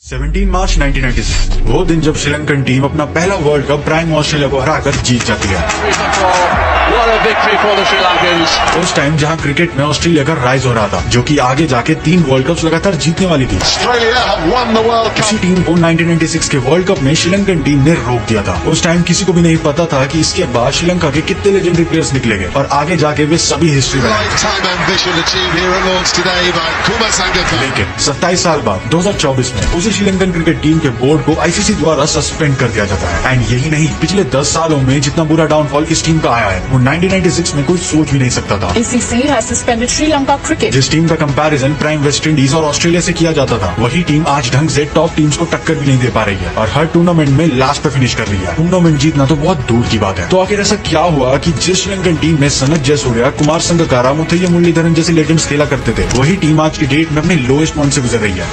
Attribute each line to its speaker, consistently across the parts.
Speaker 1: 17 मार्च 1996 वो दिन जब श्रीलंकन टीम अपना पहला वर्ल्ड कप प्राइम ऑस्ट्रेलिया को हराकर जीत जाती है।
Speaker 2: What a victory for the Sri Lankans.
Speaker 1: उस टाइम जहां क्रिकेट में ऑस्ट्रेलिया का राइज हो रहा था, जो कि आगे जाके 3 वर्ल्ड कप लगातार जीतने वाली थी।
Speaker 2: Australia have won the World Cup.
Speaker 1: इसी टीम को 1996 के वर्ल्ड कप में श्रीलंकन टीम ने रोक दिया था। उस टाइम किसी को भी नहीं पता था कि इसके बाद श्रीलंका के कितने लेजेंडरी प्लेयर्स निकलेंगे और आगे जाके वे सभी हिस्ट्री बनाएंगे।
Speaker 2: Lifetime ambition achieved here at Lords today by Kumar Sangakkara.
Speaker 1: लेकिन 27 साल बाद 2024 में उसी श्रीलंकन क्रिकेट टीम के बोर्ड को आईसीसी द्वारा सस्पेंड कर दिया जाता है। एंड यही नहीं, पिछले 10 सालों में जितना बुरा डाउनफॉल इस टीम का आया है, वो 1996 में कोई सोच भी नहीं सकता था।
Speaker 3: ICC has suspended Sri Lanka cricket.
Speaker 1: जिस टीम का कंपैरिजन प्राइम वेस्ट इंडीज और ऑस्ट्रेलिया से किया जाता था, वही टीम आज ढंग से टॉप टीम्स को टक्कर भी नहीं दे पा रही है और हर टूर्नामेंट में लास्ट पे फिनिश कर रही है। टूर्नामेंट जीतना तो बहुत दूर की बात है। तो आखिर ऐसा क्या हुआ कि जिस श्रीलंकन टीम में सनत जयसूर्या, कुमार संगकारा, मुथैया मुरलीधरन जैसे लेजेंड्स खेला करते थे, वही टीम आज की डेट में अपने लोएस्ट पॉइंट से गुजर रही है।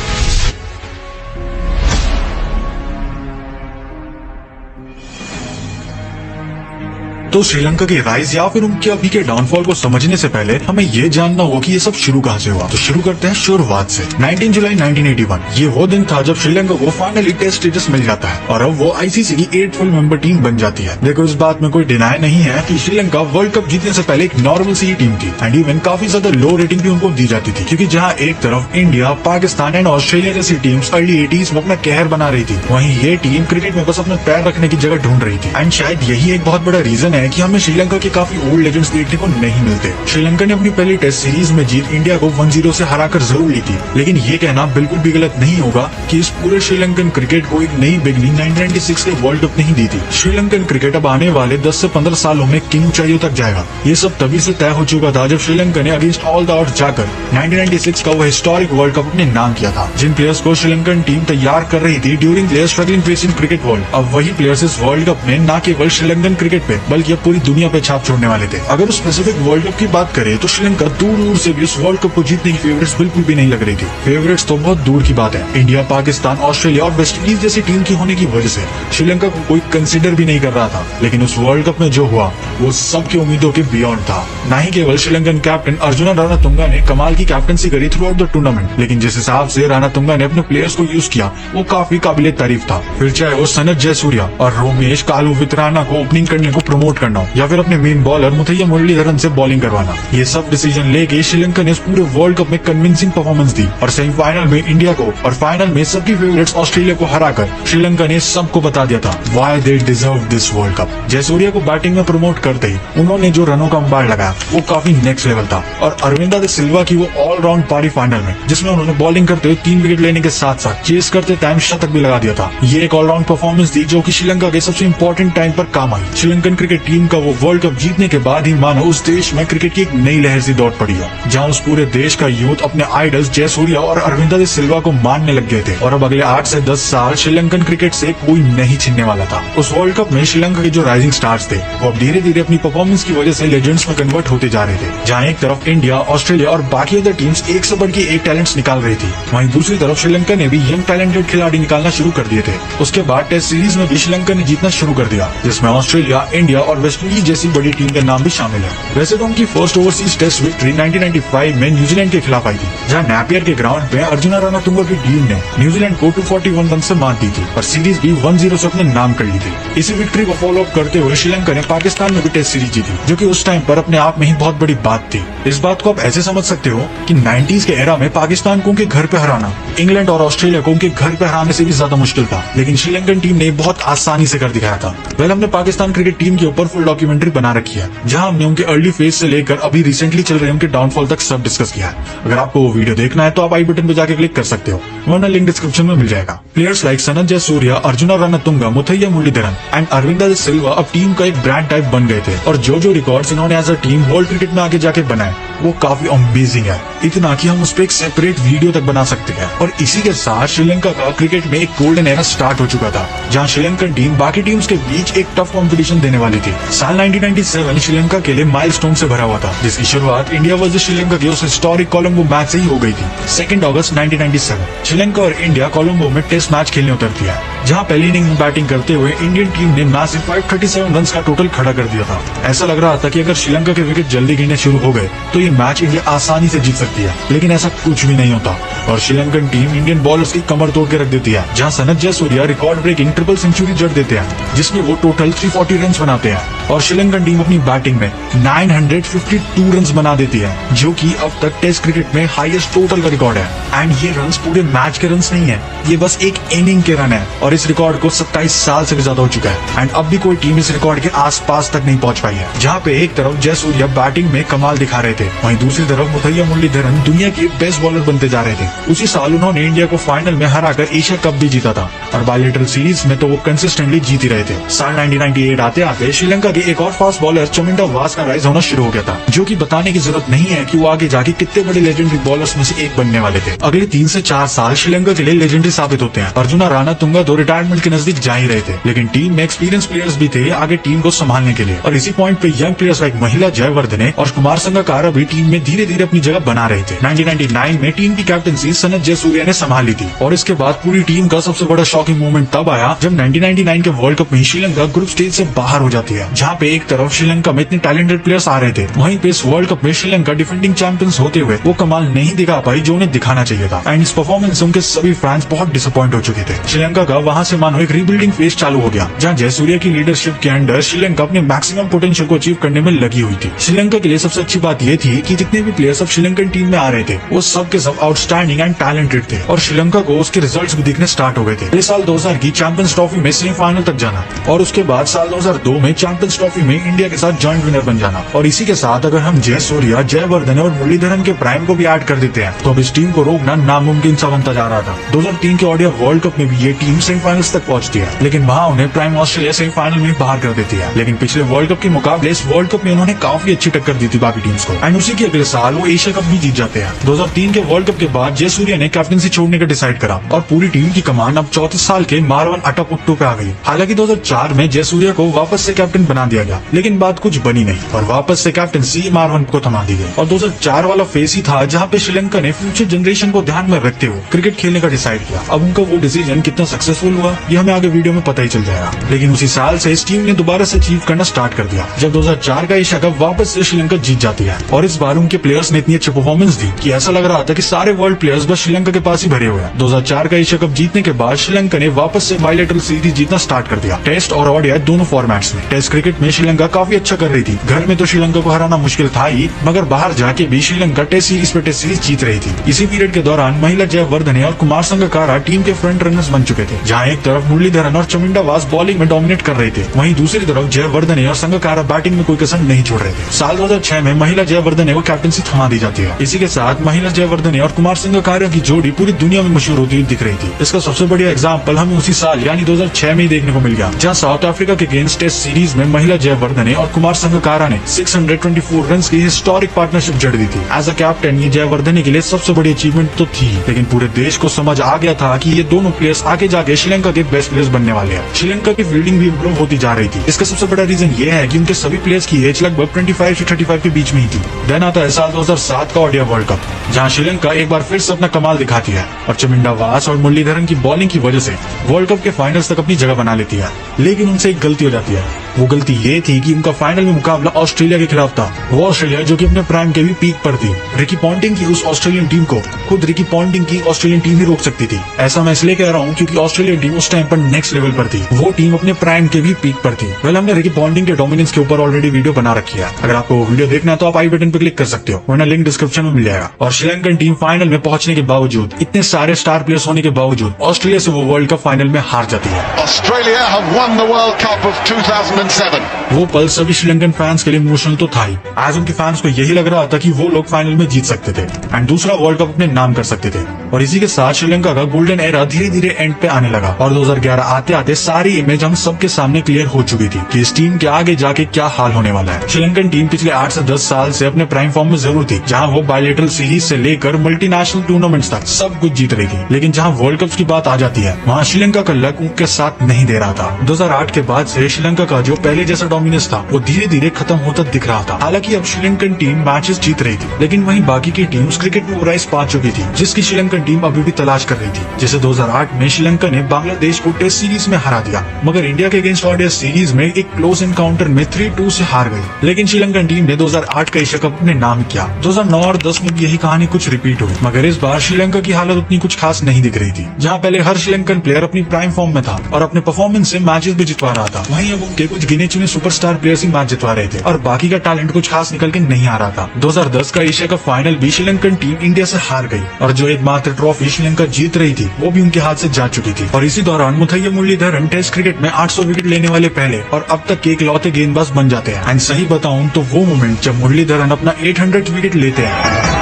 Speaker 1: तो श्रीलंका की राइज या फिर उनके अभी के डाउनफॉल को समझने से पहले हमें ये जानना होगा कि ये सब शुरू कहाँ से हुआ। तो शुरू करते हैं शुरुआत से। 19 जुलाई 1981 ये वो दिन था जब श्रीलंका को फाइनली टेस्ट स्टेटस मिल जाता है और अब वो आईसीसी की 8 फुल मेंबर टीम बन जाती है। देखो, इस बात में कोई डिनाई नहीं है कि श्रीलंका वर्ल्ड कप जीतने से पहले एक नॉर्मल सी टीम थी एंड इवन काफी ज्यादा लो रेटिंग भी उनको दी जाती थी, क्योंकि जहाँ एक तरफ इंडिया, पाकिस्तान एंड ऑस्ट्रेलिया जैसी टीम्स अर्ली 80s में अपना कहर बना रही थी, वहीं ये टीम क्रिकेट में बस अपना पैर रखने की जगह ढूंढ रही थी। एंड शायद यही एक बहुत बड़ा रीजन है कि हमें श्रीलंका के काफी ओल्ड लेजेंड्स देखने को नहीं मिलते। श्रीलंका ने अपनी पहली टेस्ट सीरीज में जीत इंडिया को 1-0 से हराकर जरूर ली थी, लेकिन ये कहना बिल्कुल भी गलत नहीं होगा कि इस पूरे श्रीलंकन क्रिकेट को एक नई बिगनिंग 1996 के वर्ल्ड कप ने ही दी थी। श्रीलंकन क्रिकेट अब आने वाले 10 से 15 सालों में किंग ऊंचाइयों तक जाएगा। ये सब तभी से तय हो चुका था जब श्रीलंका ने अगेंस्ट ऑल द ऑड्स जाकर 1996 का वो हिस्टोरिक वर्ल्ड कप अपने नाम किया था। जिन प्लेयर्स को श्रीलंकन टीम तैयार कर रही थी during their struggling phase in cricket world, अब वही प्लेयर्स इस वर्ल्ड कप में न केवल श्रीलंकन क्रिकेट पे बल्कि अब पूरी दुनिया पे छाप छोड़ने वाले थे। अगर उस स्पेसिफिक वर्ल्ड कप की बात करें तो श्रीलंका दूर दूर से भी उस वर्ल्ड कप को जीतने की फेवरेट्स बिल्कुल भी नहीं लग रही थी। फेवरेट्स तो बहुत दूर की बात है। इंडिया, पाकिस्तान, ऑस्ट्रेलिया और वेस्ट इंडीज जैसी टीम की होने की वजह से श्रीलंका को कोई कंसिडर भी नहीं कर रहा था। लेकिन उस वर्ल्ड कप में जो हुआ वो सबकी उम्मीदों के बियॉन्ड था। न ही केवल श्रीलंकन कैप्टन अर्जुना रणतुंगा ने कमाल की कैप्टनसी करी थ्रू आउट द टूर्नामेंट, लेकिन जिस हिसाब से रणतुंगा ने अपने प्लेयर्स को यूज किया वो काफी काबिले तारीफ था। फिर चाहे वो सनत जयसूर्या और रोमेश कालू वितराना को ओपनिंग करने को प्रमोट करना हो या फिर अपने मेन बॉलर मुथैया मुरलीधरन से बॉलिंग करवाना, ये सब डिसीजन लेके श्रीलंका ने इस पूरे वर्ल्ड कप में कन्विंसिंग परफॉर्मेंस दी और सेमीफाइनल में इंडिया को और फाइनल में सबकी फेवरेट्स ऑस्ट्रेलिया को हराकर श्रीलंका ने सबको बता दिया था why they deserve this world cup. Jayasuriya को बैटिंग में प्रमोट करते ही उन्होंने जो रनों का अंबार लगाया वो काफी नेक्स्ट लेवल था और अरविंदा दे सिल्वा की वो ऑलराउंड पारी फाइनल में जिसमें उन्होंने बॉलिंग करते हुए 3 विकेट लेने के साथ साथ चेस करते टाइम शतक भी लगा दिया था, ये एक ऑलराउंड परफॉर्मेंस थी जो कि श्रीलंका के सबसे इंपॉर्टेंट टाइम पर काम आई। श्रीलंकन क्रिकेट टीम का वो वर्ल्ड कप जीतने के बाद ही मानो उस देश में क्रिकेट की एक नई लहर सी दौड़ पड़ी है, जहां उस पूरे देश का यूथ अपने आइडल्स जयसूर्या और अरविंदा दे सिल्वा को मानने लग गए थे और अब अगले 8 से 10 साल श्रीलंकन क्रिकेट से कोई नहीं छीनने वाला था। उस वर्ल्ड कप में श्रीलंका के जो राइजिंग स्टार्स थे वो अब धीरे धीरे अपनी परफॉर्मेंस की वजह से लेजेंड्स में कन्वर्ट होते जा रहे थे। जहां एक तरफ इंडिया, ऑस्ट्रेलिया और बाकी अदर टीम्स एक से बढ़ के एक टैलेंट्स निकाल रही थी, वहीं दूसरी तरफ श्रीलंका ने भी यंग टैलेंटेड खिलाड़ी निकालना शुरू कर दिए थे। उसके बाद टेस्ट सीरीज में भी श्रीलंका ने जीतना शुरू कर दिया, जिसमें ऑस्ट्रेलिया, इंडिया और वेस्ट इंडीज जैसी बड़ी टीम के नाम भी शामिल है। वैसे तो उनकी फर्स्ट ओवरसीज टेस्ट विक्ट्री 1995 में न्यूजीलैंड के खिलाफ आई थी, जहां नैपियर के ग्राउंड पे अर्जुना रणतुंगा की टीम ने न्यूजीलैंड को 241 रन से मात दी थी और सीरीज भी 1-0 से अपने नाम कर ली थी। इसी विक्ट्री को फॉलो अप करते हुए श्रीलंका ने पाकिस्तान में भी टेस्ट सीरीज जीती, जो कि उस टाइम पर अपने आप में ही बहुत बड़ी बात थी। इस बात को आप ऐसे समझ सकते हो कि 90s के एरा में पाकिस्तान को उनके घर पे हराना इंग्लैंड और ऑस्ट्रेलिया को उनके घर पे हराने से भी ज्यादा मुश्किल था, लेकिन श्रीलंकन टीम ने बहुत आसानी से कर दिखाया था। वेल, हमने पाकिस्तान क्रिकेट टीम के ऊपर फुल डॉक्यूमेंट्री बना रखी है, जहां हमने उनके अर्ली फेज से लेकर अभी रिसेंटली चल रहे उनके डाउनफॉल तक सब डिस्कस किया है। अगर आपको वो वीडियो देखना है तो आप आई बटन पे जाके क्लिक कर सकते हो, वरना लिंक डिस्क्रिप्शन में मिल जाएगा। Players like Sanath Jayasuriya, Arjuna Ranatunga, Muttiah Muralitharan and Aravinda de Silva अब टीम का एक ब्रांड टाइप बन गए थे और जो रिकॉर्ड्स इन्होंने as a team world cricket में आगे जाके बनाए वो काफी अमेजिंग है, इतना कि हम उस पर एक सेपरेट वीडियो तक बना सकते हैं। और इसी के साथ श्रीलंका का क्रिकेट में एक गोल्डन एरा स्टार्ट हो चुका था, जहां श्रीलंकन टीम बाकी टीम्स के बीच एक टफ कंपटीशन देने वाली थी। साल 1997 श्रीलंका के लिए माइलस्टोन से भरा हुआ था, जिसकी शुरुआत इंडिया वर्सेस श्रीलंका के उस हिस्टोरिक कोलंबो मैच से ही हो गई थी। 2 अगस्त 1997 श्रीलंका और इंडिया कोलंबो में टेस्ट मैच खेलने उतरती है, जहां पहली इनिंग में बैटिंग करते हुए इंडियन टीम ने मैसिव 537 रन का टोटल खड़ा कर दिया था। ऐसा लग रहा था कि अगर श्रीलंका के विकेट जल्दी गिरने शुरू हो गए तो ये मैच इंडिया आसानी से जीत सकती है, लेकिन ऐसा कुछ भी नहीं होता। और श्रीलंकन टीम इंडियन बॉलर्स की कमर तोड़ के रख देती है, जहां Sanath Jayasuriya record breaking triple century जड़ देते हैं, जिसमें वो टोटल 340 रन बनाते हैं। और श्रीलंकन टीम अपनी बैटिंग में 952 रन बना देती है, जो कि अब तक टेस्ट क्रिकेट में हाईएस्ट टोटल का रिकॉर्ड है। एंड ये रन पूरे मैच के रन नहीं है, ये बस एक इनिंग के रन है, और इस रिकॉर्ड को 27 साल से भी ज्यादा हो चुका है। एंड अब भी कोई टीम इस रिकॉर्ड के आसपास तक नहीं पहुंच पाई है। जहां पे एक तरफ जयसूर्या बैटिंग में कमाल दिखा रहे थे, वहीं दूसरी तरफ मुथैया मुरलीधरन दुनिया के बेस्ट बॉलर बनते जा रहे थे। उसी साल उन्होंने इंडिया को फाइनल में हराकर एशिया कप भी जीता था, और बायलेटरल सीरीज में तो वो कंसिस्टेंटली जीत ही रहे थे। साल 1998 आते आते श्रीलंका के एक और फास्ट बॉलर चमिंडा वास का राइज होना शुरू हो गया था, जो कि बताने की जरूरत नहीं है कि वो आगे जाके कितने बड़े लेजेंडरी बॉलर्स में से एक बनने वाले थे। अगले 3 से 4 साल श्रीलंका के लिए लेजेंडरी साबित होते हैं। अर्जुना राणातुंगा तो रिटायरमेंट के नजदीक जा ही रहे थे, लेकिन टीम में एक्सपीरियंस प्लेयर्स भी थे आगे टीम को संभालने के लिए। और इसी पॉइंट पे यंग प्लेयर्स लाइक महिला जयवर्धने और कुमार संगकारा भी टीम में धीरे धीरे अपनी जगह बना रहे थे। 1999 में टीम की कैप्टनसी सनत जयसूर्या ने संभाली थी, और इसके बाद पूरी टीम का सबसे बड़ा शॉकिंग मूवमेंट तब आया जब 1999 के वर्ल्ड कप में श्रीलंका ग्रुप स्टेज से बाहर हो जाती है, जहाँ पे एक तरफ श्रीलंका में इतने टैलेंटेड प्लेयर्स आ रहे थे, वहीं पे इस वर्ल्ड कप में श्रीलंका डिफेंडिंग चैंपियंस होते हुए वो कमाल नहीं दिखा पाई जो उन्हें दिखाना चाहिए था। एंड इस परफॉर्मेंस से उनके सभी फैंस बहुत डिसअपॉइंट हो चुके थे। श्रीलंका का वहाँ से मानो एक रीबिल्डिंग फेज चालू हो गया, जहाँ जयसूर्या की लीडरशिप के अंडर श्रीलंका अपने मैक्सिमम पोटेंशियल को अचीव करने में लगी हुई थी। श्रीलंका के लिए सबसे अच्छी बात ये थी कि जितने भी प्लेयर्स अब श्रीलंकन टीम में आ रहे थे, वो सब के सब आउटस्टैंडिंग एंड टैलेंटेड थे, और श्रीलंका को उसके रिजल्ट्स भी दिखने स्टार्ट हो गए थे। इस साल 2000 की चैंपियंस ट्रॉफी में सेमीफाइनल तक जाना, और उसके बाद साल 2002 में चैंपियंस ट्रॉफी में इंडिया के साथ जॉइंट विनर बन जाना। और इसी के साथ अगर हम जयसूर्या, जयवर्धने और मुरलीधरन के प्राइम को भी ऐड कर देते हैं, तो अब इस टीम को रोकना नामुमकिन सा बनता जा रहा था। 2003 के ओडीआई वर्ल्ड कप में भी ये टीम सेमीफाइनल्स तक पहुंचती है, लेकिन वहां उन्हें प्राइम ऑस्ट्रेलिया सेमीफाइनल में बाहर कर देती है। लेकिन पिछले वर्ल्ड कप के मुकाबले इस वर्ल्ड कप में उन्होंने काफी अच्छी टक्कर दी थी बाकी टीम्स को, एंड उसी के अगले साल वो एशिया कप भी जीत जाते हैं। 2003 के वर्ल्ड कप के बाद जयसूर्या ने कैप्टनसी छोड़ने का डिसाइड करा, और पूरी टीम की कमान अब 34 साल के मारवन अटापुट्टू पे आ गई। हालांकि 2004 में जयसूर्या को वापस से कैप्टन बना दिया गया, लेकिन बात कुछ बनी नहीं, और वापस से कैप्टनसी मारवन को थमा दी गई। और 2004 वाला फेज ही था जहाँ पे श्रीलंका ने फ्यूचर जनरेशन को ध्यान में रखते हुए क्रिकेट खेलने का डिसाइड किया। अब उनका वो डिसीजन कितना सक्सेसफुल हुआ ये हमें आगे वीडियो में पता ही चल जाएगा। लेकिन उसी साल से इस टीम ने दोबारा से अचीव करना स्टार्ट कर दिया, जब 2004 का एशिया कप वापस से श्रीलंका जीत जाती है। और इस बार उनके प्लेयर्स ने इतनी अच्छी परफॉर्मेंस दी कि ऐसा लग रहा था कि सारे वर्ल्ड प्लेयर्स बस श्रीलंका के पास ही भरे हुए हैं। 2004 का एशिया कप जीतने के बाद श्रीलंका ने वापस से बायलेटरल सीरीज जीतना स्टार्ट कर दिया, टेस्ट और ओडीआई दोनों फॉर्मेट्स में। टेस्ट क्रिकेट में श्रीलंका काफी अच्छा कर रही थी, घर में तो श्रीलंका को हराना मुश्किल था ही, मगर बाहर जाके भी श्रीलंका टेस्ट सीरीज पे टेस्ट सीरीज जीत रही थी। इसी पीरियड के दौरान महिला जयवर्धने और कुमार संगकारा टीम के फ्रंट रनर्स बन चुके थे, जहां एक तरफ मुरलीधरन और चमिंडा वास बॉलिंग में डोमिनेट कर रहे थे, वहीं दूसरी तरफ जयवर्धने और संगकारा बैटिंग में कोई कसर नहीं छोड़ रहे थे। साल 2006 में महिला जयवर्धने को कैप्टनसी थमा दी जाती है। इसी के साथ महिला जयवर्धने और कुमार संगकारा की जोड़ी पूरी दुनिया में मशहूर होती हुई दिख रही थी। इसका सबसे बढ़िया एग्जाम्पल हमें उसी साल यानी 2006 में ही देखने को मिल गया, जहां साउथ अफ्रीका के अगेंस्ट टेस्ट सीरीज में महिला जयवर्धने और कुमार संगकारा ने 624 रन की हिस्टोरिक पार्टनरशिप जड़ दी थी। एज अ कैप्टन ये जयवर्धने के लिए सबसे बड़ी अचीवमेंट तो थी, लेकिन पूरे देश को समझ आ गया था कि ये दोनों प्लेयर्स आगे जाके श्रीलंका के बेस्ट प्लेयर्स बनने वाले हैं। श्रीलंका की फील्डिंग भी इम्प्रूव होती जा रही थी। इसका सबसे बड़ा रीजन ये है कि उनके सभी प्लेयर्स की एज लगभग 25 से 35 के बीच में ही थी। देन आता है साल 2007 का ओडीआई वर्ल्ड कप, जहां श्रीलंका एक बार फिर से अपना कमाल दिखाती है, और चमिंडा वास और मुरलीधरन की बॉलिंग की वजह से वर्ल्ड कप के फाइनल्स तक अपनी जगह बना लेती है। लेकिन उनसे एक गलती हो जाती है। वो गलती ये थी कि उनका फाइनल में मुकाबला ऑस्ट्रेलिया के खिलाफ था, वो ऑस्ट्रेलिया जो कि अपने प्राइम के भी पीक पर थी। रिकी पॉन्टिंग की उस ऑस्ट्रेलियन टीम को खुद रिकी पॉन्टिंग की ऑस्ट्रेलियन टीम ही रोक सकती थी। ऐसा मैं इसलिए कह रहा हूँ क्योंकि ऑस्ट्रेलियन टीम उस टाइम पर नेक्स्ट लेवल पर थी, वो टीम अपने प्राइम के भी पीक पर थी। वेल, हमने रिकी पॉन्टिंग के डोमिनेंस के ऊपर ऑलरेडी वीडियो बना रखी है, अगर आपको वो वीडियो देखना है तो आप आई बटन पर क्लिक कर सकते हो, वरना लिंक डिस्क्रिप्शन में मिल जाएगा। और श्रीलंकन टीम फाइनल में पहुंचने के बावजूद, इतने सारे स्टार प्लेयर्स होने के बावजूद ऑस्ट्रेलिया से वो वर्ल्ड कप फाइनल में हार जाती है।
Speaker 2: Australia have won the World Cup of 2007.
Speaker 1: वो पल सभी श्रीलंकन फैंस के लिए इमोशनल तो था ही, आज उनके फैंस को यही लग रहा था कि वो लोग फाइनल में जीत सकते थे एंड दूसरा वर्ल्ड कप अपने नाम कर सकते थे। और इसी के साथ श्रीलंका का गोल्डन एरा धीरे धीरे एंड पे आने लगा, और 2011 आते आते सारी इमेज हम सबके सामने क्लियर हो चुकी थी कि इस टीम के आगे जाके क्या हाल होने वाला है। श्रीलंकन टीम पिछले 8 से 10 साल से अपने प्राइम फॉर्म में जरूर थी, जहाँ वो बायलेटरल सीरीज से लेकर मल्टीनेशनल टूर्नामेंट्स तक सब कुछ जीत रही थी। लेकिन जहाँ वर्ल्ड कप की बात आ जाती है, वहाँ श्रीलंका का लक उनके साथ नहीं दे रहा था। 2008 के बाद से श्रीलंका का जो जो पहले जैसा डोमिनेंस था वो धीरे धीरे खत्म होता दिख रहा था। हालांकि अब श्रीलंकन टीम मैचेस जीत रही थी, लेकिन वहीं बाकी की टीम्स क्रिकेट में वो राइज पा चुकी थी जिसकी श्रीलंकन टीम अभी भी तलाश कर रही थी। जैसे 2008 में श्रीलंका ने बांग्लादेश को टेस्ट सीरीज में हरा दिया, मगर इंडिया के अगेंस्ट ओडीआई सीरीज में एक क्लोज एनकाउंटर में 3-2 से हार गई। लेकिन श्रीलंकन टीम ने 2008 का एशिया कप अपने नाम किया। 2009 और 10 में भी यही कहानी कुछ रिपीट हुई, मगर इस बार श्रीलंका की हालत उतनी कुछ खास नहीं दिख रही थी। जहाँ पहले हर श्रीलंकन प्लेयर अपनी प्राइम फॉर्म में था और अपने परफॉर्मेंस से मैचेस भी जितवा रहा था, वहीं अब उनके कुछ गिने चुने सुपरस्टार प्लेयर्स ही मैच जितवा रहे थे और बाकी का टैलेंट कुछ खास निकल के नहीं आ रहा था। 2010 का एशिया कप फाइनल भी श्रीलंकन टीम इंडिया से हार गई और जो एकमात्र ट्रॉफी श्रीलंका जीत रही थी वो भी उनके हाथ से जा चुकी थी। और इसी दौरान मुथैया मुरलीधरन टेस्ट क्रिकेट में 800 विकेट लेने वाले पहले और अब तक के इकलौते गेंदबाज बन जाते हैं। एंड सही बताऊं तो वो मोमेंट जब मुरलीधरन अपना 800 विकेट लेते हैं।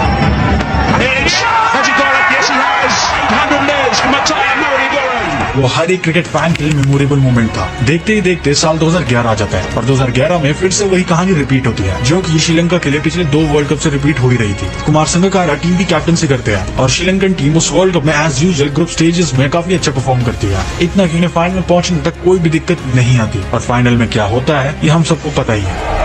Speaker 1: वो हर एक क्रिकेट फैन के लिए मेमोरेबल मोमेंट था। देखते ही देखते साल 2011 आ जाता है और 2011 में फिर से वही कहानी रिपीट होती है जो कि श्रीलंका के लिए पिछले 2 वर्ल्ड कप से रिपीट हो ही रही थी। कुमार संगकारा टीम की कैप्टनसी करते हैं और श्रीलंकन टीम उस वर्ल्ड कप में एज यूजुअल ग्रुप स्टेजेस में काफी अच्छा परफॉर्म करती है, इतना कि उन्हें फाइनल में पहुंचने तक कोई भी दिक्कत नहीं आती। और फाइनल में क्या होता है ये हम सबको पता ही है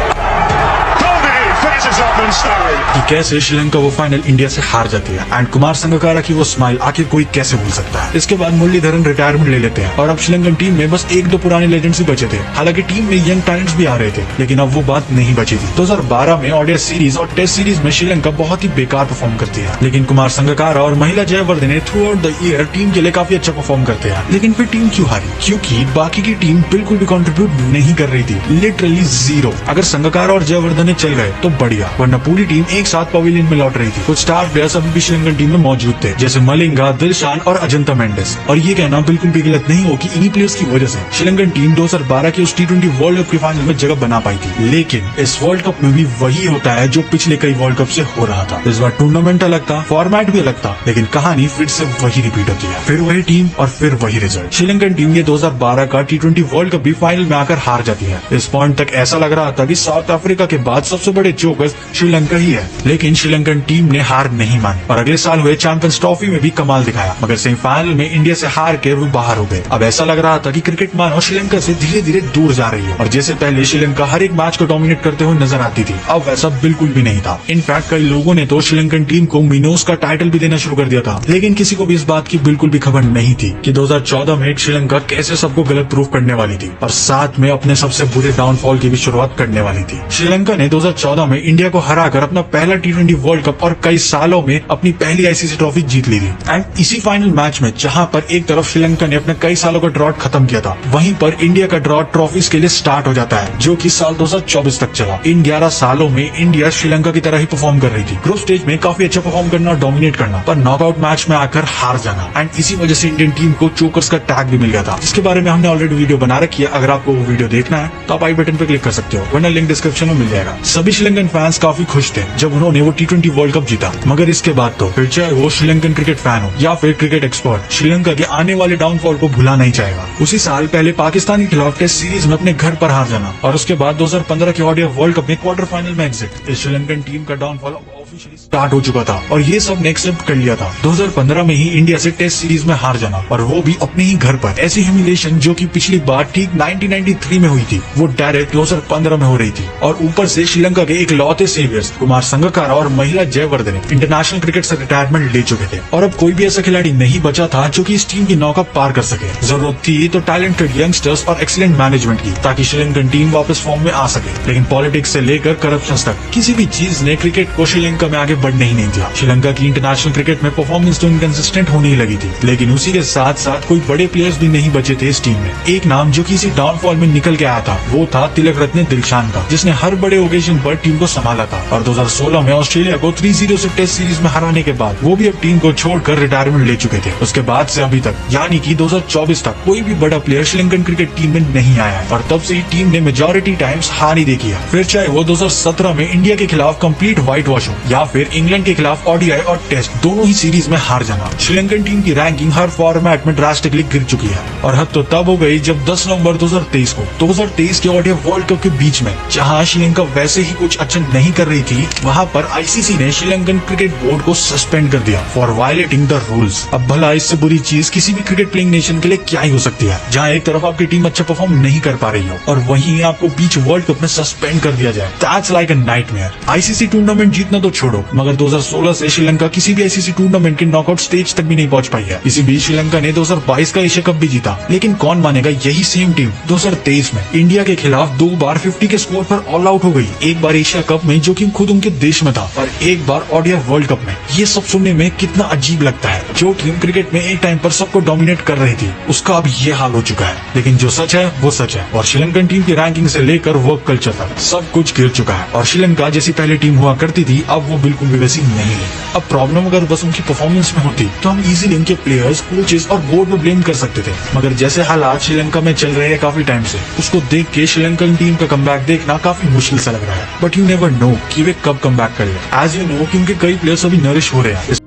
Speaker 1: कि कैसे श्रीलंका वो फाइनल इंडिया से हार जाती है। एंड कुमार संगकारा की वो स्माइल आखिर कोई कैसे भूल सकता है। इसके बाद मुरलीधरन रिटायरमेंट ले लेते हैं और अब श्रीलंकन टीम में बस 1-2 पुराने लेजेंड्स ही बचे थे। हालांकि टीम में यंग टैलेंट्स भी आ रहे थे, लेकिन अब वो बात नहीं बची थी। 2012 में ओडीआई सीरीज और टेस्ट सीरीज में श्रीलंका बहुत ही बेकार परफॉर्म करती है, लेकिन कुमार संगकारा और महिला Jayewardene through out the year team के लिए काफी अच्छा परफॉर्म करते हैं। लेकिन फिर टीम क्यों हारी? क्योंकि बाकी की टीम बिल्कुल भी कंट्रीब्यूट नहीं कर रही थी, लिटरली जीरो। अगर संगकारा और जयवर्धने चल गए तो बढ़िया, वरना पूरी टीम एक साथ पवेलियन में लौट रही थी। कुछ स्टार प्लेयर्स अभी भी श्रीलंकन टीम में मौजूद थे, जैसे मलिंगा, दिलशान और अजंता मेंडिस। और ये कहना बिल्कुल भी गलत नहीं हो कि इन्हीं प्लेयर्स की वजह से श्रीलंकन टीम 2012 के उस T20 वर्ल्ड कप के फाइनल में जगह बना पाई थी। लेकिन इस वर्ल्ड कप में भी वही होता है जो पिछले कई वर्ल्ड कप से हो रहा था। इस बार टूर्नामेंट अलग था, फॉर्मेट भी अलग था, लेकिन कहानी फिर से वही रिपीट होती है। फिर वही टीम और फिर वही रिजल्ट। श्रीलंकन टीम ये 2012 का T20 वर्ल्ड कप भी फाइनल में आकर हार जाती है। इस पॉइंट तक ऐसा लग रहा था कि साउथ अफ्रीका के बाद सबसे बड़े चोकर्स श्रीलंका ही है, लेकिन श्रीलंकन टीम ने हार नहीं मानी और अगले साल हुए चैंपियंस ट्रॉफी में भी कमाल दिखाया, मगर सेमीफाइनल में इंडिया से हार के वो बाहर हो गए। अब ऐसा लग रहा था कि क्रिकेट मानो श्रीलंका से धीरे धीरे दूर जा रही है और जैसे पहले श्रीलंका हर एक मैच को डोमिनेट करते हुए नजर आती थी, अब वैसा बिल्कुल भी नहीं था। इनफैक्ट कई लोगों ने तो श्रीलंकन टीम को मिनोस का टाइटल भी देना शुरू कर दिया था, लेकिन किसी को भी इस बात की बिल्कुल भी खबर नहीं थी कि 2014 में श्रीलंका कैसे सबको गलत प्रूफ करने वाली थी और साथ में अपने सबसे बुरे डाउनफॉल की भी शुरुआत करने वाली थी। श्रीलंका ने 2014 में इंडिया को हराकर अपना पहला T20 वर्ल्ड कप और कई सालों में अपनी पहली आईसीसी ट्रॉफी जीत ली थी। एंड इसी फाइनल मैच में जहां पर एक तरफ श्रीलंका ने अपने कई सालों का ड्रॉट खत्म किया था, वहीं पर इंडिया का ड्रॉट ट्रॉफीज के लिए स्टार्ट हो जाता है, जो कि साल 2024 तक चला। इन 11 सालों में इंडिया श्रीलंका की तरह ही परफॉर्म कर रही थी, ग्रुप स्टेज में काफी अच्छा परफॉर्म करना और डोमिनेट करना, पर नॉकआउट मैच में आकर हार जाना। एंड इसी वजह से इंडियन टीम को चोकर्स का टैग भी मिल गया था, जिसके बारे में हमने ऑलरेडी वीडियो बना रखी है। अगर आपको वो वीडियो देखना है तो आप आई बटन पे क्लिक कर सकते हो, वरना लिंक डिस्क्रिप्शन में मिल जाएगा। सभी श्रीलंकन फैंस काफी खुश थे जब उन्होंने वो T20 वर्ल्ड कप जीता, मगर इसके बाद तो फिर चाहे वो श्रीलंकन क्रिकेट फैन हो या फिर क्रिकेट एक्सपर्ट, श्रीलंका के आने वाले डाउनफॉल को भुला नहीं चाहेगा। उसी साल पहले पाकिस्तान के खिलाफ टेस्ट सीरीज में अपने घर पर हार जाना और उसके बाद 2015 के ओडीआई वर्ल्ड कप में क्वार्टर फाइनल में एग्जिट, इस श्रीलंकन टीम का डाउनफॉल ऑफिशियली स्टार्ट हो चुका था और ये सब ने एक्सेप्ट कर लिया था। 2015 में ही इंडिया से टेस्ट सीरीज में हार जाना और वो भी अपने ही घर पर। ऐसी ह्यूमिलिएशन जो कि पिछली बार ठीक 1993 में हुई थी, वो डायरेक्ट 2015 में हो रही थी। और ऊपर से श्रीलंका के इकलौते सेवियर्स कुमार संगकारा और महिला जयवर्धने इंटरनेशनल क्रिकेट से रिटायरमेंट ले चुके थे और अब कोई भी ऐसा खिलाड़ी नहीं बचा था जो कि इस टीम की नौका पार कर सके। जरूरत थी तो टैलेंटेड यंगस्टर्स और एक्सीलेंट मैनेजमेंट की, ताकि श्रीलंकन टीम वापस फॉर्म में आ सके। लेकिन पॉलिटिक्स से लेकर करप्शन तक किसी भी चीज ने क्रिकेट को श्रीलंका में आगे बढ़ने ही नहीं दिया। श्रीलंका की इंटरनेशनल क्रिकेट में परफॉर्मेंस तो इनकंसिस्टेंट होने ही लगी थी, लेकिन उसी के साथ साथ कोई बड़े प्लेयर्स भी नहीं बचे थे इस टीम में। एक नाम जो कि इसी डाउनफॉल में निकल के आया था वो था तिलक रत्ने दिलशान का, जिसने हर बड़े ओकेजन पर टीम को संभाला था और 2016 में ऑस्ट्रेलिया को 3-0 से टेस्ट सीरीज में हराने के बाद वो भी अब टीम को छोड़कर रिटायरमेंट ले चुके थे। उसके बाद से अभी तक यानी कि 2024 तक कोई भी बड़ा प्लेयर श्रीलंकन क्रिकेट टीम में नहीं आया है और तब से ही टीम ने मेजॉरिटी टाइम्स हार ही देखी है। फिर चाहे वो 2017 में इंडिया के खिलाफ कंप्लीट व्हाइट वॉश हो या फिर इंग्लैंड के खिलाफ ओडीआई और टेस्ट दोनों ही सीरीज में हार जाना। श्रीलंकन टीम की रैंकिंग हर फॉर्मेट में ड्रास्टिकली गिर चुकी है और हद तो तब हो गई जब 10 नवंबर 2023 को 2023 के ओडीआई वर्ल्ड कप के बीच में जहां श्रीलंका वैसे ही कुछ अच्छा नहीं कर रही थी, वहां पर आईसीसी ने श्रीलंकन क्रिकेट बोर्ड को सस्पेंड कर दिया फॉर वायलेटिंग द रूल्स। अब भला इससे बुरी चीज किसी भी क्रिकेट प्लेइंग नेशन के लिए क्या ही हो सकती है, जहां एक तरफ आपकी टीम अच्छा परफॉर्म नहीं कर पा रही हो और वहीं आपको बीच वर्ल्ड कप में सस्पेंड कर दिया जाए। That's like a nightmare. ICC tournament जीतना तो छोड़ो, मगर 2016 से श्रीलंका किसी भी आईसीसी टूर्नामेंट के नॉकआउट स्टेज तक भी नहीं पहुंच पाई है। इसी बीच श्रीलंका ने 2022 का एशिया कप भी जीता, लेकिन कौन मानेगा यही सेम टीम 2023 में इंडिया के खिलाफ 2 बार 50 के स्कोर पर ऑल आउट हो गई, एक बार एशिया कप में जो कि खुद उनके देश में था और एक बार ओडीआई वर्ल्ड कप में। ये सब सुनने में कितना अजीब लगता है। जो टीम क्रिकेट में एक टाइम पर सबको डोमिनेट कर रही थी, उसका अब ये हाल हो चुका है। लेकिन जो सच है वो सच है और श्रीलंकन टीम की रैंकिंग से लेकर वर्क कल्चर तक सब कुछ गिर चुका है और श्रीलंका जैसी पहले टीम हुआ करती थी अब वो बिल्कुल भी वैसी नहीं है। अब प्रॉब्लम अगर बस उनकी परफॉर्मेंस में होती तो हम इजीली उनके प्लेयर्स, कोचेस और बोर्ड में ब्लेम कर सकते थे, मगर जैसे हालात श्रीलंका में चल रहे हैं काफी टाइम से, उसको देख के श्रीलंकन टीम का कमबैक देखना काफी मुश्किल सा लग रहा है। बट यू नेवर नो कि वे कब कमबैक कर ले। एज यू नो कि उनके कई प्लेयर्स अभी नरिश हो रहे हैं।